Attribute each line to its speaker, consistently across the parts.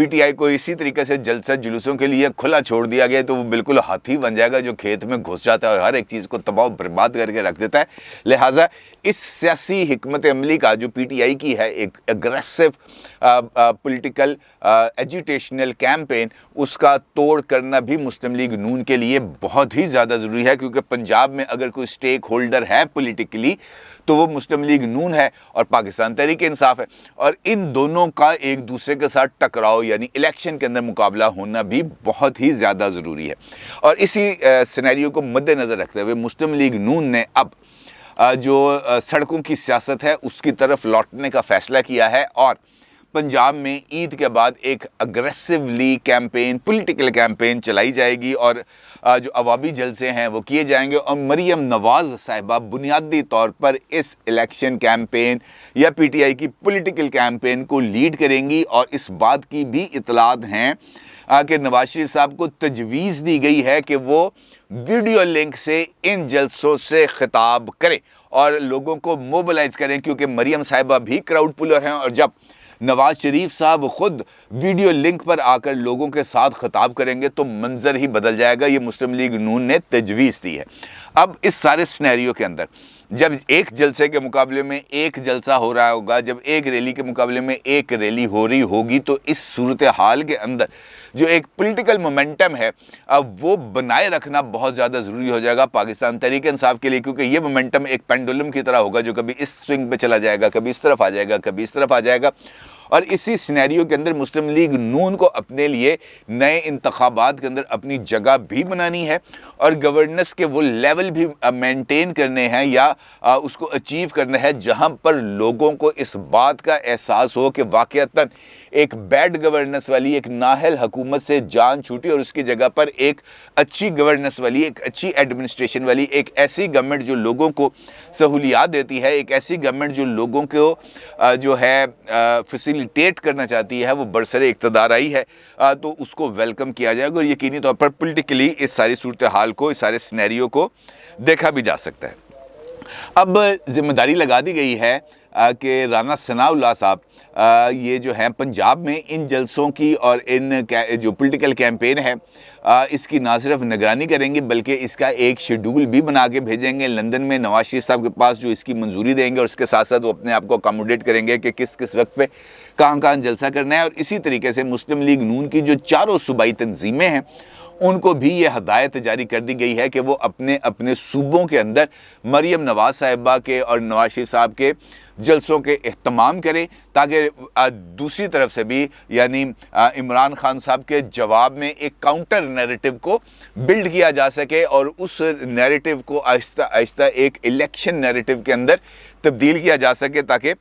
Speaker 1: P T I کو اسی طریقے سے جلسہ جلوسوں کے لیے کھلا چھوڑ دیا گیا تو وہ بالکل ہاتھی بن جائے گا جو کھیت میں گھس جاتا ہے اور ہر ایک چیز کو تباہ و برباد کر کے رکھ دیتا ہے. لہٰذا اس سیاسی حکمت عملی کا جو پی ٹی آئی کی ہے ایک اگریسو پولیٹیکل ایجیٹیشنل کیمپین، اس کا توڑ کرنا بھی مسلم لیگ نون کے لیے بہت ہی زیادہ ضروری ہے، کیونکہ پنجاب میں اگر کوئی سٹیک ہولڈر ہے پولیٹیکلی تو وہ مسلم لیگ نون ہے اور پاکستان تحریک انصاف ہے، اور ان دونوں کا ایک دوسرے کے ساتھ ٹکراؤ یعنی الیکشن کے اندر مقابلہ ہونا بھی بہت ہی زیادہ ضروری ہے. اور اسی سینیریو کو مد نظر رکھتے ہوئے مسلم لیگ نون نے اب جو سڑکوں کی سیاست ہے اس کی طرف لوٹنے کا فیصلہ کیا ہے، اور پنجاب میں عید کے بعد ایک اگریسولی کیمپین، پولیٹیکل کیمپین چلائی جائے گی، اور جو عوامی جلسے ہیں وہ کیے جائیں گے، اور مریم نواز صاحبہ بنیادی طور پر اس الیکشن کیمپین یا پی ٹی آئی کی پولیٹیکل کیمپین کو لیڈ کریں گی. اور اس بات کی بھی اطلاعات ہیں کہ نواز شریف صاحب کو تجویز دی گئی ہے کہ وہ ویڈیو لنک سے ان جلسوں سے خطاب کریں اور لوگوں کو موبلائز کریں، کیونکہ مریم صاحبہ بھی کراؤڈ پولر ہیں، اور جب نواز شریف صاحب خود ویڈیو لنک پر آ کر لوگوں کے ساتھ خطاب کریں گے تو منظر ہی بدل جائے گا. یہ مسلم لیگ نون نے تجویز دی ہے. اب اس سارے سینیریو کے اندر جب ایک جلسے کے مقابلے میں ایک جلسہ ہو رہا ہوگا، جب ایک ریلی کے مقابلے میں ایک ریلی ہو رہی ہوگی، تو اس صورتحال کے اندر جو ایک پولیٹیکل مومنٹم ہے وہ بنائے رکھنا بہت زیادہ ضروری ہو جائے گا پاکستان تحریک انصاف کے لیے، کیونکہ یہ مومنٹم ایک پینڈولم کی طرح ہوگا جو کبھی اس سوئنگ پہ چلا جائے گا، کبھی اس طرف آ جائے گا، کبھی اس طرف آ جائے گا. اور اسی سینیریو کے اندر مسلم لیگ نون کو اپنے لیے نئے انتخابات کے اندر اپنی جگہ بھی بنانی ہے اور گورننس کے وہ لیول بھی مینٹین کرنے ہیں یا اس کو اچیو کرنا ہے جہاں پر لوگوں کو اس بات کا احساس ہو کہ واقعتاً ایک بیڈ گورننس والی ایک نااہل حکومت سے جان چھوٹی اور اس کی جگہ پر ایک اچھی گورننس والی، ایک اچھی ایڈمنسٹریشن والی، ایک ایسی گورنمنٹ جو لوگوں کو سہولیات دیتی ہے، ایک ایسی گورنمنٹ جو لوگوں کو جو ہے فیسیلیٹیٹ کرنا چاہتی ہے، وہ برسر اقتدار آئی ہے، تو اس کو ویلکم کیا جائے گا. اور یقینی طور پر پولیٹیکلی اس ساری صورتحال کو، اس سارے سینیریو کو دیکھا بھی جا سکتا ہے. اب ذمہ داری لگا دی گئی ہے کہ رانا ثناء اللہ صاحب یہ جو ہیں پنجاب میں ان جلسوں کی اور ان جو پولیٹیکل کیمپین ہے اس کی نہ صرف نگرانی کریں گے بلکہ اس کا ایک شیڈول بھی بنا کے بھیجیں گے لندن میں نواز شریف صاحب کے پاس، جو اس کی منظوری دیں گے، اور اس کے ساتھ ساتھ وہ اپنے آپ کو اکاموڈیٹ کریں گے کہ کس کس وقت پہ کہاں جلسہ کرنا ہے. اور اسی طریقے سے مسلم لیگ نون کی جو چاروں صوبائی تنظیمیں ہیں ان کو بھی یہ ہدایت جاری کر دی گئی ہے کہ وہ اپنے اپنے صوبوں کے اندر مریم نواز صاحبہ کے اور نواز شریف صاحب کے جلسوں کے اہتمام کریں، تاکہ دوسری طرف سے بھی یعنی عمران خان صاحب کے جواب میں ایک کاؤنٹر نیریٹو کو بلڈ کیا جا سکے اور اس نیریٹو کو آہستہ آہستہ ایک الیکشن نیریٹو کے اندر تبدیل کیا جا سکے، تاکہ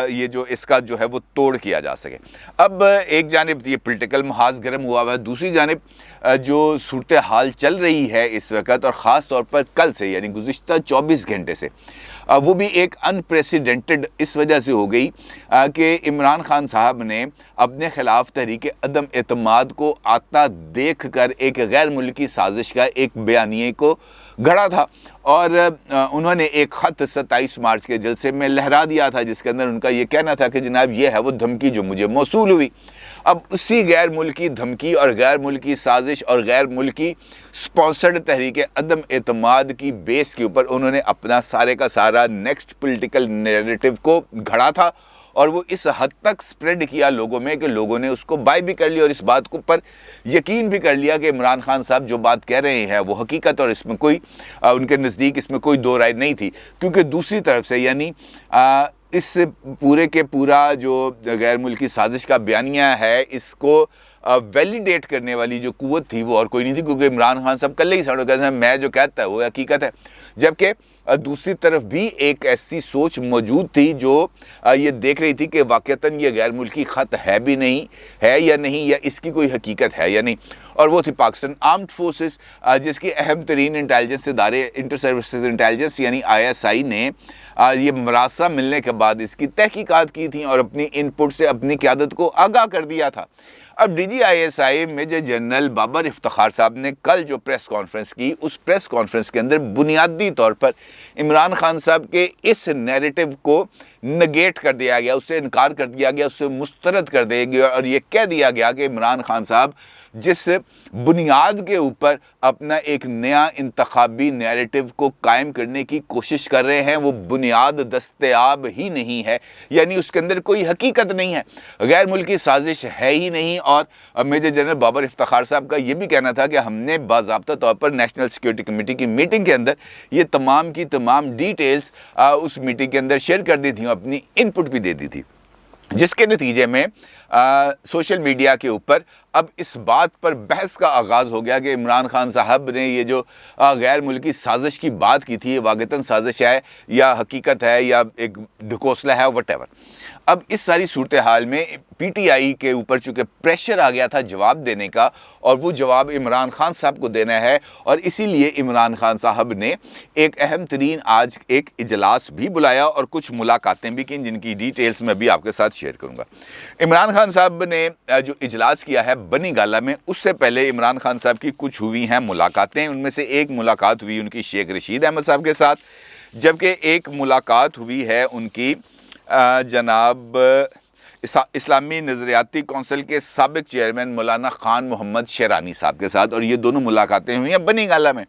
Speaker 1: یہ جو اس کا جو ہے وہ توڑ کیا جا سکے. اب ایک جانب یہ پولیٹیکل محاذ گرم ہوا ہوا ہے، دوسری جانب جو صورتحال چل رہی ہے اس وقت اور خاص طور پر کل سے یعنی گزشتہ 24 گھنٹے سے وہ بھی ایک انپریسیڈنٹڈ اس وجہ سے ہو گئی کہ عمران خان صاحب نے اپنے خلاف تحریک عدم اعتماد کو آتا دیکھ کر ایک غیر ملکی سازش کا ایک بیانیے کو گھڑا تھا، اور انہوں نے ایک خط 27 مارچ کے جلسے میں لہرا دیا تھا جس کے اندر ان کا یہ کہنا تھا کہ جناب یہ ہے وہ دھمکی جو مجھے موصول ہوئی. اب اسی غیر ملکی دھمکی اور غیر ملکی سازش اور غیر ملکی سپانسرڈ تحریک عدم اعتماد کی بیس کے اوپر انہوں نے اپنا سارے کا سارا نیکسٹ پولیٹیکل نیریٹو کو گھڑا تھا، اور وہ اس حد تک سپریڈ کیا لوگوں میں کہ لوگوں نے اس کو بائی بھی کر لیا اور اس بات کو پر یقین بھی کر لیا کہ عمران خان صاحب جو بات کہہ رہے ہیں وہ حقیقت، اور اس میں کوئی ان کے نزدیک اس میں کوئی دو رائے نہیں تھی. کیونکہ دوسری طرف سے یعنی اس پورے کے پورا جو غیر ملکی سازش کا بیانیہ ہے اس کو ویلیڈیٹ کرنے والی جو قوت تھی وہ اور کوئی نہیں تھی، کیونکہ عمران خان صاحب کل ہی ساڑھوں کہتے ہیں میں جو کہتا ہے وہ حقیقت ہے. جبکہ دوسری طرف بھی ایک ایسی سوچ موجود تھی جو یہ دیکھ رہی تھی کہ واقعتاً یہ غیر ملکی خط ہے بھی نہیں ہے یا نہیں، یا اس کی کوئی حقیقت ہے یا نہیں. اور وہ تھی پاکستان آرمڈ فورسز، جس کی اہم ترین انٹیلیجنس ادارے انٹر سروسز انٹیلیجنس یعنی ISI نے یہ مراسہ ملنے کے بعد اس کی تحقیقات کی تھیں اور اپنی ان پٹ سے اپنی قیادت کو آگاہ کر دیا تھا. اب D G I S I major general Babar Iftikhar sahab نے کل جو پریس کانفرنس کی، اس پریس کانفرنس کے اندر بنیادی طور پر عمران خان صاحب کے اس نیریٹو کو نگیٹ کر دیا گیا، اس سے انکار کر دیا گیا، اس سے مسترد کر دیا گیا، اور یہ کہہ دیا گیا کہ عمران خان صاحب جس بنیاد کے اوپر اپنا ایک نیا انتخابی نیریٹو کو قائم کرنے کی کوشش کر رہے ہیں، وہ بنیاد دستیاب ہی نہیں ہے، یعنی اس کے اندر کوئی حقیقت نہیں ہے، غیر ملکی سازش ہے ہی نہیں۔ اور میجر جنرل بابر افتخار صاحب کا یہ بھی کہنا تھا کہ ہم نے باضابطہ طور پر نیشنل سیکیورٹی کمیٹی کی میٹنگ کے اندر یہ تمام کی تمام ڈیٹیلز اس میٹنگ کے اندر شیئر کر دی تھیں، اپنی ان پٹ بھی دے دی تھی، جس کے نتیجے میں سوشل میڈیا کے اوپر اب اس بات پر بحث کا آغاز ہو گیا کہ عمران خان صاحب نے یہ جو غیر ملکی سازش کی بات کی تھی، یہ واقعتاً سازش ہے یا حقیقت ہے یا ایک ڈھکوسلا ہے، وٹ ایور۔ اب اس ساری صورتحال میں پی ٹی آئی کے اوپر چونکہ پریشر آ گیا تھا جواب دینے کا، اور وہ جواب عمران خان صاحب کو دینا ہے، اور اسی لیے عمران خان صاحب نے ایک اہم ترین آج ایک اجلاس بھی بلایا اور کچھ ملاقاتیں بھی کی، جن کی ڈیٹیلز میں بھی آپ کے ساتھ شیئر کروں گا۔ عمران خان صاحب نے جو اجلاس کیا ہے بنی گالہ میں، اس سے پہلے عمران خان صاحب کی کچھ ہوئی ہیں ملاقاتیں، ان میں سے ایک ملاقات ہوئی ان کی شیخ رشید احمد صاحب کے ساتھ، جبکہ ایک ملاقات ہوئی ہے ان کی جناب اسلامی نظریاتی کونسل کے سابق چیئرمین مولانا خان محمد شیرانی صاحب کے ساتھ، اور یہ دونوں ملاقاتیں ہوئی ہیں بنی گالہ میں۔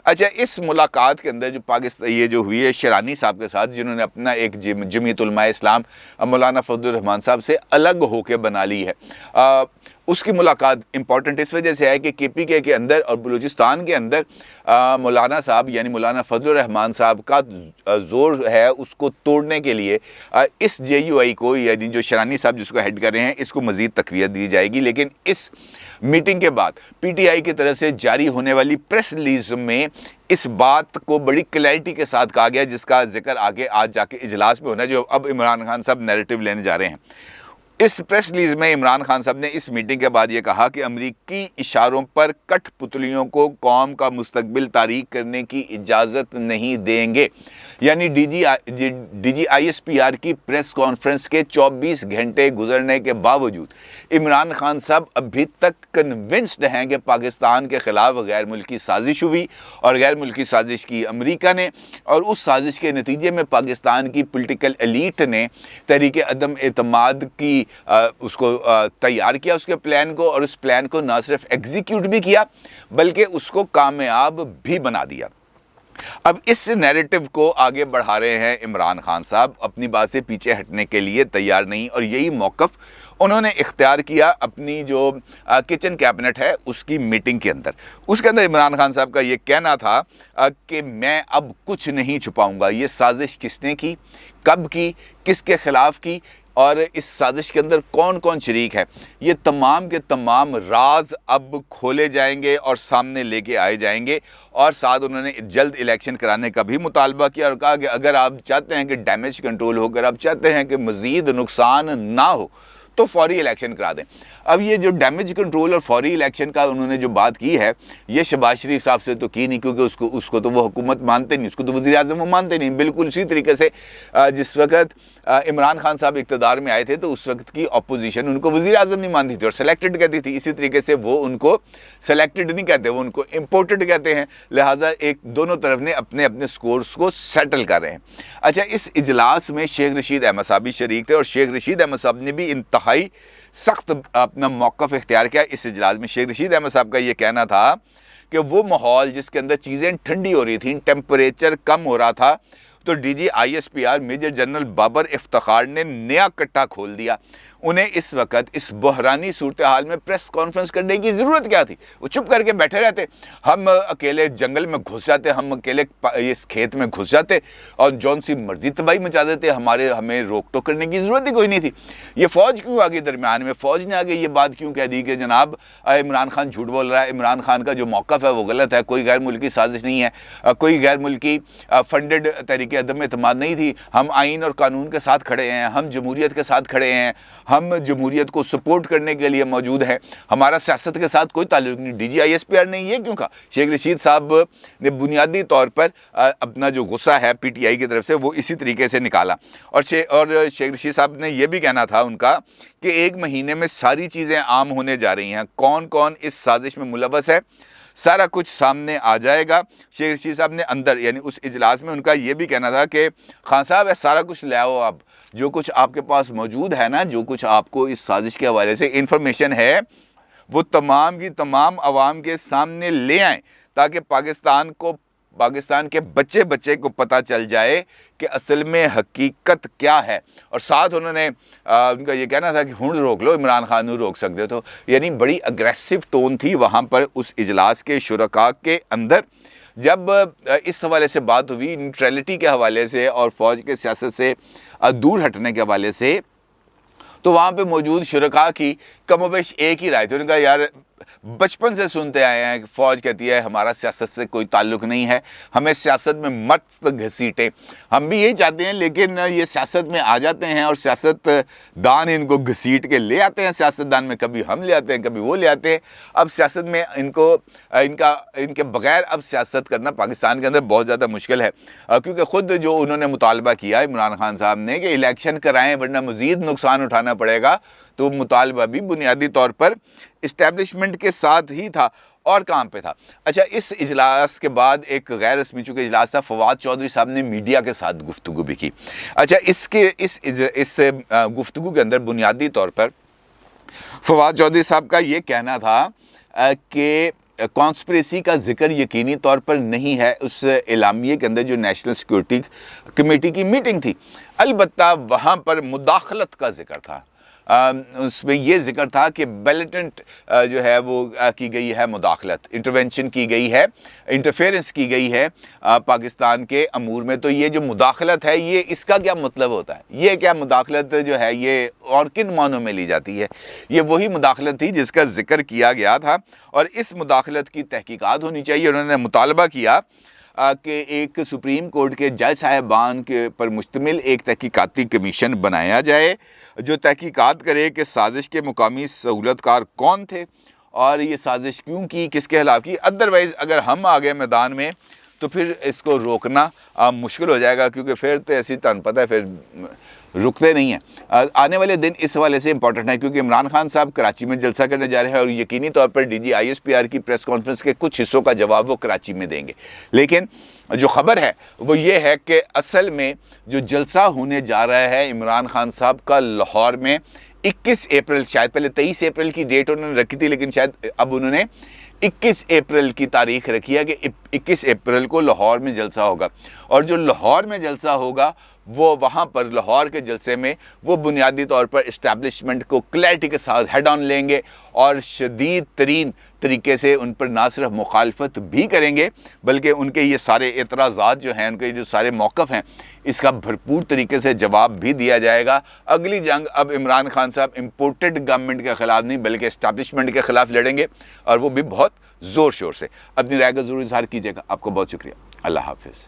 Speaker 1: اچھا، اس ملاقات کے اندر جو یہ جو ہوئی ہے شیرانی صاحب کے ساتھ، جنہوں نے اپنا ایک جمعیت علماء اسلام مولانا فضل الرحمان صاحب سے الگ ہو کے بنا لی ہے، اس کی ملاقات امپورٹنٹ اس وجہ سے ہے کہ کے پی کے اندر اور بلوچستان کے اندر مولانا صاحب یعنی مولانا فضل الرحمان صاحب کا زور ہے، اس کو توڑنے کے لیے اس جے یو آئی کو، یعنی جو شیرانی صاحب جس کو ہیڈ کر رہے ہیں، اس کو مزید تقویت دی جائے گی۔ لیکن اس میٹنگ کے بعد پی ٹی آئی کی طرف سے جاری ہونے والی پریس ریلیز میں اس بات کو بڑی کلیئرٹی کے ساتھ کہا گیا، جس کا ذکر آگے آج جا کے اجلاس میں ہونا ہے، جو اب عمران خان صاحب نیریٹو لینے جا رہے ہیں۔ اس پریس ریلیز میں عمران خان صاحب نے اس میٹنگ کے بعد یہ کہا کہ امریکی اشاروں پر کٹ پتلیوں کو قوم کا مستقبل تاریک کرنے کی اجازت نہیں دیں گے، یعنی D G I S P R کی پریس کانفرنس کے 24 گھنٹے گزرنے کے باوجود عمران خان صاحب ابھی تک کنونسڈ ہیں کہ پاکستان کے خلاف غیر ملکی سازش ہوئی، اور غیر ملکی سازش کی امریکہ نے، اور اس سازش کے نتیجے میں پاکستان کی پولیٹیکل ایلیٹ نے تحریک عدم اعتماد کی اس کو تیار کیا، اس کے پلان کو، اور اس پلان کو نہ صرف ایگزیکیوٹ بھی کیا بلکہ اس کو کامیاب بھی بنا دیا۔ اب اس نیریٹو کو آگے بڑھا رہے ہیں عمران خان صاحب، اپنی بات سے پیچھے ہٹنے کے لیے تیار نہیں، اور یہی موقف انہوں نے اختیار کیا اپنی جو کچن کیبنٹ ہے اس کی میٹنگ کے اندر۔ اس کے اندر عمران خان صاحب کا یہ کہنا تھا کہ میں اب کچھ نہیں چھپاؤں گا، یہ سازش کس نے کی، کب کی، کس کے خلاف کی، اور اس سازش کے اندر کون کون شریک ہے، یہ تمام کے تمام راز اب کھولے جائیں گے اور سامنے لے کے آئے جائیں گے۔ اور ساتھ انہوں نے جلد الیکشن کرانے کا بھی مطالبہ کیا، اور کہا کہ اگر آپ چاہتے ہیں کہ ڈیمیج کنٹرول ہو، اگر آپ چاہتے ہیں کہ مزید نقصان نہ ہو تو فوری الیکشن کرا دیں۔ اب یہ جو ڈیمیج کنٹرول اور فوری الیکشن کا انہوں نے جو بات کی ہے، یہ شہباز شریف صاحب سے تو کی نہیں، کیونکہ اس کو تو وہ حکومت مانتے نہیں، اس کو تو وزیر اعظم وہ مانتے نہیں۔ بالکل اسی طریقے سے جس وقت عمران خان صاحب اقتدار میں آئے تھے تو اس وقت کی اپوزیشن ان کو وزیر اعظم نہیں مانتی تھی اور سلیکٹڈ کہتی تھی، اسی طریقے سے وہ ان کو سلیکٹڈ نہیں کہتے، وہ ان کو امپورٹڈ کہتے ہیں، لہٰذا ایک دونوں طرف نے اپنے اپنے سکورز کو سیٹل کر رہے ہیں۔ اچھا، اس اجلاس میں شیخ رشید احمد صاحب بھی شریک تھے، اور شیخ رشید احمد صاحب نے بھی انتہائی سخت اپنا موقف اختیار کیا اس اجلاس میں۔ شیخ رشید احمد صاحب کا یہ کہنا تھا کہ وہ ماحول جس کے اندر چیزیں ٹھنڈی ہو رہی تھیں، ٹیمپریچر کم ہو رہا تھا، تو D G I S P R major general Babar Iftikhar نے نیا کٹا کھول دیا۔ انہیں اس وقت اس بحرانی صورتحال میں پریس کانفرنس کرنے کی ضرورت کیا تھی؟ وہ چپ کر کے بیٹھے رہتے، ہم اکیلے جنگل میں گھس جاتے، ہم اکیلے اس کھیت میں گھس جاتے اور جون سی مرضی تباہی مچا دیتے، ہمیں روک ٹوک کرنے کی ضرورت ہی کوئی نہیں تھی۔ یہ فوج کیوں آگے درمیان میں؟ فوج نے آگے یہ بات کیوں کہہ دی کہ جناب عمران خان جھوٹ بول رہا ہے، عمران خان کا جو موقف ہے وہ غلط ہے، کوئی غیر ملکی سازش نہیں ہے، کوئی غیر ملکی فنڈڈ تحریک عدم اعتماد نہیں تھی، ہم آئین اور قانون کے ساتھ کھڑے ہیں، ہم جمہوریت کے ساتھ کھڑے ہیں، ہم جمہوریت کو سپورٹ کرنے کے لیے موجود ہیں، ہمارا سیاست کے ساتھ کوئی تعلق نہیں۔ D G I S P R نے یہ کیوں کہا؟ شیخ رشید صاحب نے بنیادی طور پر اپنا جو غصہ ہے پی ٹی آئی کی طرف سے وہ اسی طریقے سے نکالا، اور شیخ رشید صاحب نے یہ بھی کہنا تھا ان کا کہ 1 مہینے میں ساری چیزیں عام ہونے جا رہی ہیں، کون کون اس سازش میں ملوث ہے سارا کچھ سامنے آ جائے گا۔ شیخ رشید صاحب نے اندر یعنی اس اجلاس میں ان کا یہ بھی کہنا تھا کہ خان صاحب سارا کچھ لے آؤ، اب جو کچھ آپ کے پاس موجود ہے نا، جو کچھ آپ کو اس سازش کے حوالے سے انفارمیشن ہے وہ تمام کی تمام عوام کے سامنے لے آئیں، تاکہ پاکستان کے بچے کو پتہ چل جائے کہ اصل میں حقیقت کیا ہے۔ اور ساتھ انہوں نے ان کا یہ کہنا تھا کہ ہن روک لو، عمران خان نو روک سکتے تو، یعنی بڑی اگریسو ٹون تھی وہاں پر اس اجلاس کے شرکاء کے اندر۔ جب اس حوالے سے بات ہوئی نیوٹرلٹی کے حوالے سے اور فوج کے سیاست سے دور ہٹنے کے حوالے سے، تو وہاں پہ موجود شرکاء کی کم و بیش ایک ہی رائے تھی۔ انہوں نے کہا یار بچپن سے سنتے آئے ہیں کہ فوج کہتی ہے ہمارا سیاست سے کوئی تعلق نہیں ہے، ہمیں سیاست میں مت گھسیٹیں، ہم بھی یہی چاہتے ہیں، لیکن یہ سیاست میں آ جاتے ہیں اور سیاست دان ان کو گھسیٹ کے لے آتے ہیں، سیاست دان میں کبھی ہم لے آتے ہیں کبھی وہ لے آتے ہیں۔ اب سیاست میں ان کے بغیر اب سیاست کرنا پاکستان کے اندر بہت زیادہ مشکل ہے، کیونکہ خود جو انہوں نے مطالبہ کیا عمران خان صاحب نے کہ الیکشن کرائیں ورنہ مزید نقصان اٹھانا پڑے گا، تو مطالبہ بھی بنیادی طور پر اسٹیبلشمنٹ کے ساتھ ہی تھا اور کام پہ تھا۔ اچھا، اس اجلاس کے بعد ایک غیر رسمی چونکہ اجلاس تھا، فواد چودھری صاحب نے میڈیا کے ساتھ گفتگو بھی کی۔ اچھا، اس گفتگو کے اندر بنیادی طور پر فواد چودھری صاحب کا یہ کہنا تھا کہ کانسپریسی کا ذکر یقینی طور پر نہیں ہے اس اعلامیے کے اندر جو نیشنل سیکورٹی کمیٹی کی میٹنگ تھی، البتہ وہاں پر مداخلت کا ذکر تھا۔ اس میں یہ ذکر تھا کہ بیلیٹنٹ جو ہے وہ کی گئی ہے مداخلت، انٹرونشن کی گئی ہے، انٹرفیئرنس کی گئی ہے پاکستان کے امور میں۔ تو یہ جو مداخلت ہے یہ اس کا کیا مطلب ہوتا ہے؟ یہ کیا مداخلت جو ہے یہ اور کن معنوں میں لی جاتی ہے؟ یہ وہی مداخلت تھی جس کا ذکر کیا گیا تھا، اور اس مداخلت کی تحقیقات ہونی چاہیے۔ انہوں نے مطالبہ کیا کہ ایک سپریم کورٹ کے جج صاحبان کے پر مشتمل ایک تحقیقاتی کمیشن بنایا جائے جو تحقیقات کرے کہ سازش کے مقامی سہولت کار کون تھے اور یہ سازش کیوں کی، کس کے خلاف کی۔ ادروائز اگر ہم آ گئے میدان میں تو پھر اس کو روکنا مشکل ہو جائے گا، کیونکہ پھر تو ایسی تن پتہ ہے پھر رکتے نہیں ہیں۔ آنے والے دن اس حوالے سے امپورٹنٹ ہے، کیونکہ عمران خان صاحب کراچی میں جلسہ کرنے جا رہے ہیں اور یقینی طور پر D G I S P R کی پریس کانفرنس کے کچھ حصوں کا جواب وہ کراچی میں دیں گے۔ لیکن جو خبر ہے وہ یہ ہے کہ اصل میں جو جلسہ ہونے جا رہا ہے عمران خان صاحب کا لاہور میں 21 اپریل، شاید پہلے 23 اپریل کی ڈیٹ انہوں نے رکھی تھی، لیکن شاید اب انہوں نے 21 اپریل کی تاریخ رکھی ہے کہ 21 اپریل کو لاہور میں جلسہ ہوگا، اور جو لاہور میں جلسہ ہوگا وہ وہاں پر لاہور کے جلسے میں وہ بنیادی طور پر اسٹیبلشمنٹ کو کلیئرٹی کے ساتھ ہیڈ آن لیں گے اور شدید ترین طریقے سے ان پر نہ صرف مخالفت بھی کریں گے بلکہ ان کے یہ سارے اعتراضات جو ہیں، ان کے جو سارے موقف ہیں، اس کا بھرپور طریقے سے جواب بھی دیا جائے گا۔ اگلی جنگ اب عمران خان صاحب امپورٹڈ گورنمنٹ کے خلاف نہیں بلکہ اسٹیبلشمنٹ کے خلاف لڑیں گے، اور وہ بھی بہت زور شور سے۔ اپنی رائے کا ضرور اظہار کیجیے گا۔ آپ کو بہت شکریہ۔ اللہ حافظ۔